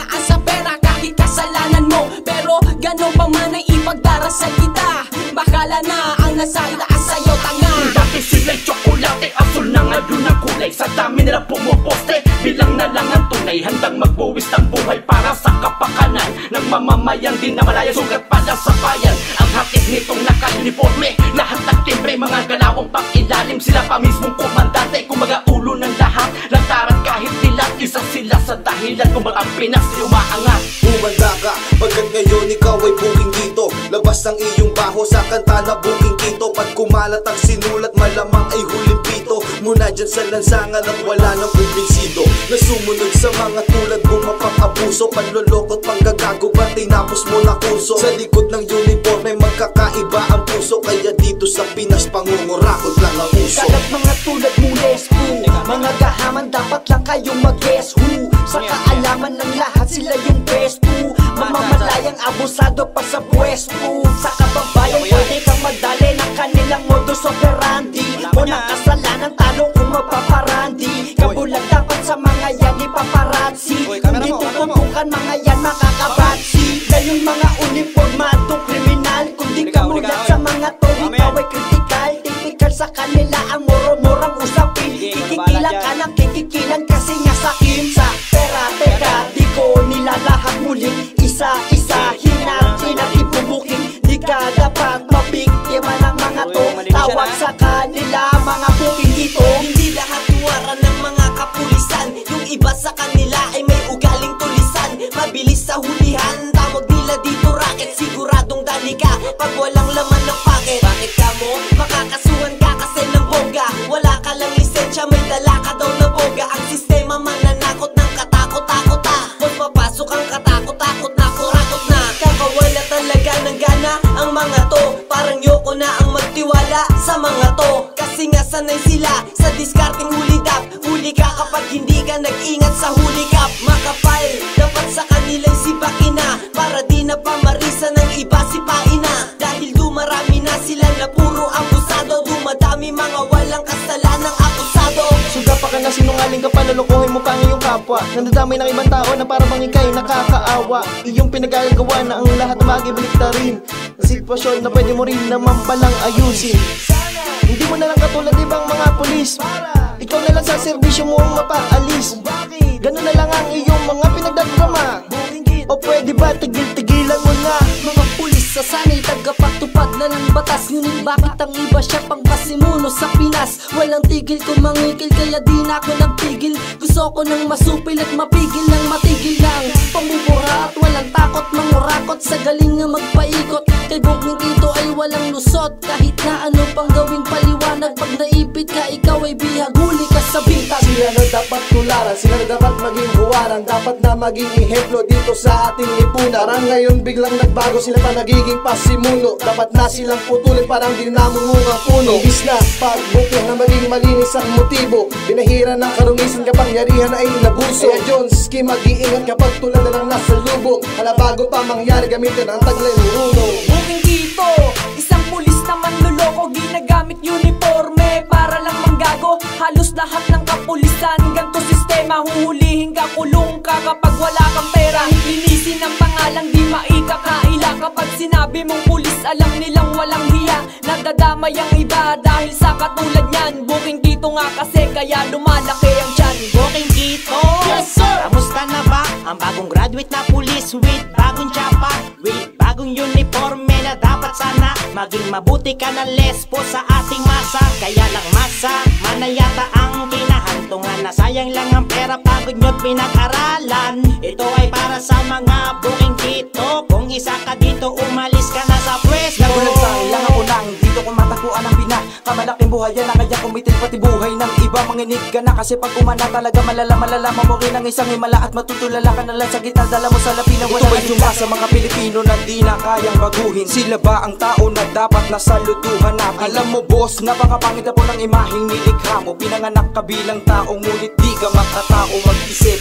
dumaan sa pera kahit kasalanan mo. Pero gano'n pa man ay ipagdarasal kita, bakala na ang nasa itaas sa'yo tanga. Dati sila'y tsokolate, asul na ngayon ang kulay. Sa dami nila pumuposte, bilang na lang ang tunay. Handang magbuwis ng buhay para sa kapakanan ng mamamayan, di na malaya sugat pala sa bayan. Ang hatid nitong naka-uniforme, lahat ng timbre, mga galawang pang-ilalim. Sila pa mismong komandante, kumaga ulo ng lahat. Lantaran kahit dilat, isa sila sa dahilan kung bakit ang Pinas ay umaangat. Humanda ka, pagkat ngayon ikaw ay booking dito. Labas ang iyong baho sa kanta na booking kito. Pag kumalat ang sinulat, malamang ay huling pito. Muna dyan sa lansangan at wala nang kumbinsido na sumunod sa mga tulad mong mapang-abuso. Panlolokot, panggagago, ba't tinapos mo na kurso? Sa likod ng uniform ay magkakaiba ang puso. Kaya dito sa Pinas, pangungurakot lang ang uso. Kalat mga tulad mo lesbo, mga gahaman dapat lang kayong mag-guess who. Sa kaalaman ng lahat sila yung best two. Mamamalayang abusado pa sa pwesto. Sa kababayan pwede kang magdali ng kanilang modus operandi. Walang kasalanan talo kung mapaparandi. Kabulag dapat sa mga yan ipaparazzi. Kung di tututukan mga yan makakabatsi. Ngayong mga uniformadong kriminal, kung di ka mulat sa mga to, ikaw ay kritikal. Typical sa kanila ang moro-morang usapin. Kikikilan ka ng kikikilan kasi nga sa kimsa. Pera, teka, di ko nilalahat muling. Isa-isa, hinat-hinat ibubuking. Di ka dapat mabiktima ng mga to. Tawag sa kanila mga booking dito. Hindi lahat tuwaran ng mga kapulisan. Yung iba sa kanila ay may ugaling tulisan. Mabilis sa hulihan, tawag nila dito racket. Siguradong dali ka pag walang laman ng packet. Bakit ka mo? Makakasuhan ka kasi ng bongga. Wala ka lang lisensya, may dala ka daw na boga. Ang sistema mananakot ng katakot-takot ah. Kung papasok ang katakot-takot na, kurakot na. Kakawala talaga ng gana ang mga to. Parang yoko na ang magtiwala sa mga to. Kasi nga sanay sila sa discarding hulidap. Huli ka kapag hindi ka nag-ingat sa hulikap. Makapal, dapat sa kanila'y sipakin na. Para di na pamarisa ng iba sipain na. Dahil dumarami na sila na puro abusado. Dumadami mga walang kasalanang akusado. Suga pa ka na sinungaling ka pa, lulukuhin mo pa ang iyong kapwa. Nandadamay ng ibang tao na para bang ika'y nakakaawa. Iyong pinagagawa na ang lahat magbalik ta rin. Sitwasyon na pwede mo rin naman palang ayusin. Hindi mo na lang katulad ibang mga pulis. Ikaw na lang sa serbisyo mo ang mapaalis. Ganun na lang ang iyong mga pinagdadrama. O pwede ba tigil-tigilan mo na? Mga pulis sa sanay tagapagtupad na ng batas. Ngunit bakit ang iba siya pang pasimuno sa Pinas? Walang tigil kung mangikil kaya di na ako nagpigil. Gusto ko nang masupil at mapigil ng matigil lang pamubura at walang takot mangurakot. Sa galing nga magpaikot kay booking dito ay walang lusot. Kahit na ano pang gawing paliwanag, pag naipit ka ikaw ay bihaguli ka sa bitas. Sila na dapat tularan, sila na dapat maging huwaran. Dapat na maging ehemplo dito sa ating lipunan. Parang ngayon biglang nagbago, sila pa nagiging pasimuno. Dapat na silang putulin parang di namungungang puno. Ibis na pagbukyan na maging malinis ang motibo. Binahira ng karungisan kapangyarihan ay inabuso. Kaya Jones, mag-iingat kapag tulad na lang nasa lubong. Hala bago pa mangyari gamitin ang taglay ng uno. Booking dito, isang pulis na manloloko. Ginagamit uniforme para lang manggago. Halos lahat ng kapulisan ganto sistema. Huhulihin ka, kulong ka kapag wala kang pera. Linisin ang pangalang di maikakaila. Kapag sinabi mong pulis alam nilang walang hiya. Nadadamay ang iba dahil sa katulad niyan. Booking dito nga kasi kaya lumalaki ang tiyan. Booking dito. Yes sir! Kamusta na ba ang bagong graduate na pulis with bagong tsapa, with bagong uniforme na dapat sana maging mabuti ka na lespo sa ating masa. Kaya lang masa, manayata ang kinahantungan na sayang lang ang pera pagod nyo't pinag-aralan. Ito ay para sa mga booking dito. Kung isa ka dito, umalis ka na sa pwesto. Nagulansang lang ako nang dito kung matagpuan ang bina. Kamalaking buhay yan na kaya kumitil pati buhay ng iba. Manginig ka na kasi pag kumana talaga malalaman mo rin ang isang himala. At matutulala ka na lang sa gitna, dala mo sa lapi na wala. Ito ba'y sumba sa mga Pilipino na di na kayang baguhin? Sila ba ang tao na dapat nasaluduhan natin? Alam mo boss, napakapangit na po ng imaheng nilikha mo. Pinanganak ka bilang tao ngunit di ka makatao mag-isip.